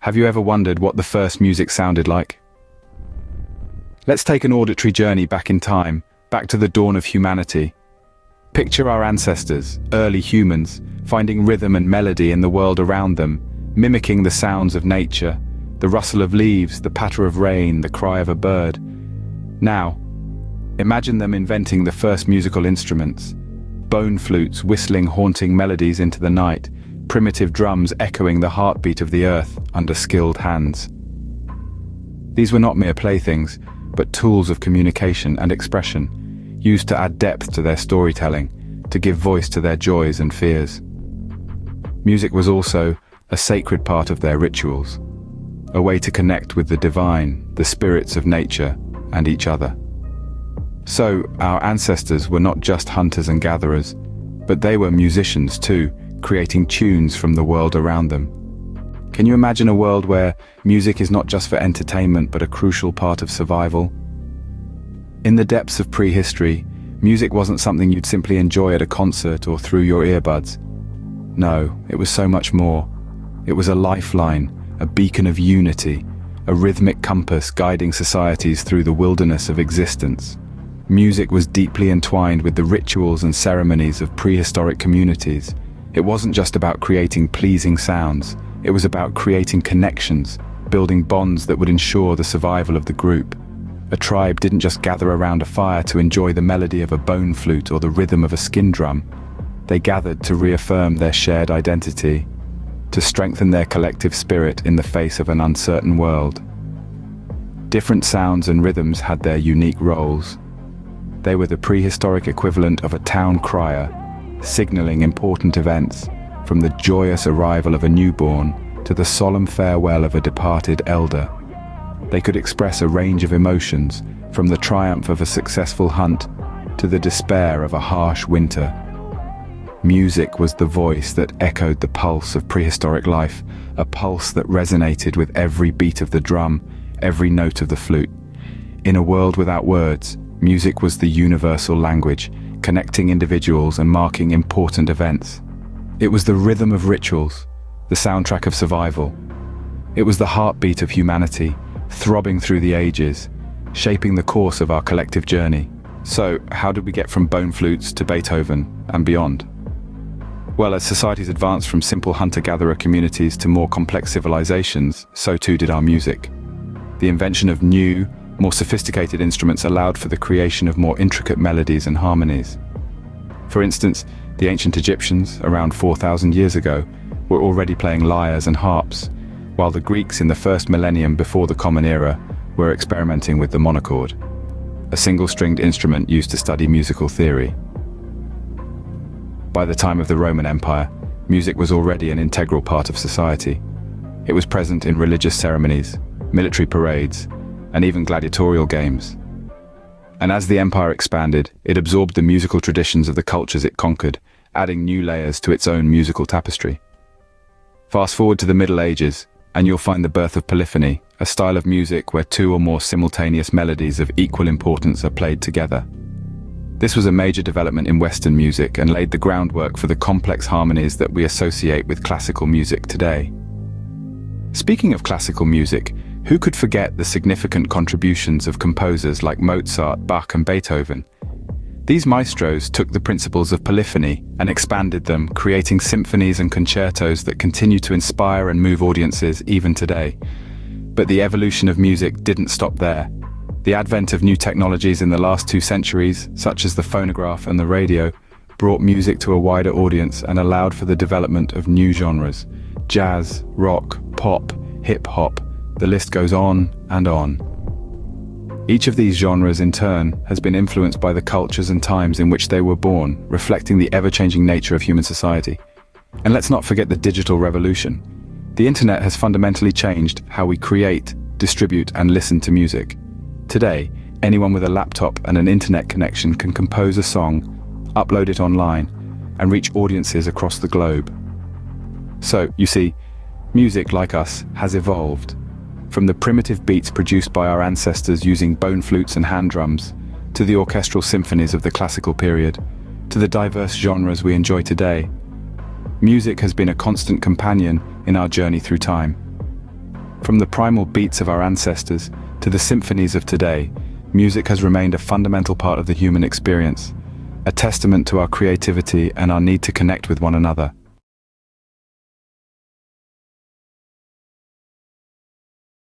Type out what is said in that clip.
Have you ever wondered what the first music sounded like? Let's take an auditory journey back in time, back to the dawn of humanity. Picture our ancestors, early humans, finding rhythm and melody in the world around them, mimicking the sounds of nature, the rustle of leaves, the patter of rain, the cry of a bird. Now, imagine them inventing the first musical instruments. Bone flutes whistling haunting melodies into the night, primitive drums echoing the heartbeat of the earth under skilled hands. These were not mere playthings, but tools of communication and expression, used to add depth to their storytelling, to give voice to their joys and fears. Music was also a sacred part of their rituals, a way to connect with the divine, the spirits of nature, and each other. So, our ancestors were not just hunters and gatherers, but they were musicians too, creating tunes from the world around them. Can you imagine a world where music is not just for entertainment but a crucial part of survival? In the depths of prehistory, music wasn't something you'd simply enjoy at a concert or through your earbuds. No, it was so much more. It was a lifeline, a beacon of unity, a rhythmic compass guiding societies through the wilderness of existence. Music was deeply entwined with the rituals and ceremonies of prehistoric communities. It wasn't just about creating pleasing sounds, it was about creating connections, building bonds that would ensure the survival of the group. A tribe didn't just gather around a fire to enjoy the melody of a bone flute or the rhythm of a skin drum. They gathered to reaffirm their shared identity, to strengthen their collective spirit in the face of an uncertain world. Different sounds and rhythms had their unique roles. They were the prehistoric equivalent of a town crier, signaling important events, from the joyous arrival of a newborn to the solemn farewell of a departed elder. They could express a range of emotions, from the triumph of a successful hunt to the despair of a harsh winter. Music was the voice that echoed the pulse of prehistoric life, a pulse that resonated with every beat of the drum, every note of the flute. In a world without words, music was the universal language, connecting individuals and marking important events. It was the rhythm of rituals, the soundtrack of survival. It was the heartbeat of humanity, throbbing through the ages, shaping the course of our collective journey. So, how did we get from bone flutes to Beethoven and beyond? Well, as societies advanced from simple hunter-gatherer communities to more complex civilizations, so too did our music. The invention of new, more sophisticated instruments allowed for the creation of more intricate melodies and harmonies. For instance, the ancient Egyptians, around 4,000 years ago, were already playing lyres and harps, while the Greeks in the first millennium before the Common Era were experimenting with the monochord, a single-stringed instrument used to study musical theory. By the time of the Roman Empire, music was already an integral part of society. It was present in religious ceremonies, military parades, and even gladiatorial games. And as the empire expanded, it absorbed the musical traditions of the cultures it conquered, adding new layers to its own musical tapestry. Fast forward to the Middle Ages, and you'll find the birth of polyphony, a style of music where two or more simultaneous melodies of equal importance are played together. This was a major development in Western music and laid the groundwork for the complex harmonies that we associate with classical music today. Speaking of classical music, who could forget the significant contributions of composers like Mozart, Bach, and Beethoven? These maestros took the principles of polyphony and expanded them, creating symphonies and concertos that continue to inspire and move audiences even today. But the evolution of music didn't stop there. The advent of new technologies in the last 2 centuries, such as the phonograph and the radio, brought music to a wider audience and allowed for the development of new genres: jazz, rock, pop, hip-hop. The list goes on and on. Each of these genres, in turn, has been influenced by the cultures and times in which they were born, reflecting the ever-changing nature of human society. And let's not forget the digital revolution. The internet has fundamentally changed how we create, distribute, and listen to music. Today, anyone with a laptop and an internet connection can compose a song, upload it online, and reach audiences across the globe. So, you see, music, like us, has evolved. From the primitive beats produced by our ancestors using bone flutes and hand drums, to the orchestral symphonies of the classical period, to the diverse genres we enjoy today, music has been a constant companion in our journey through time. From the primal beats of our ancestors to the symphonies of today, music has remained a fundamental part of the human experience, a testament to our creativity and our need to connect with one another.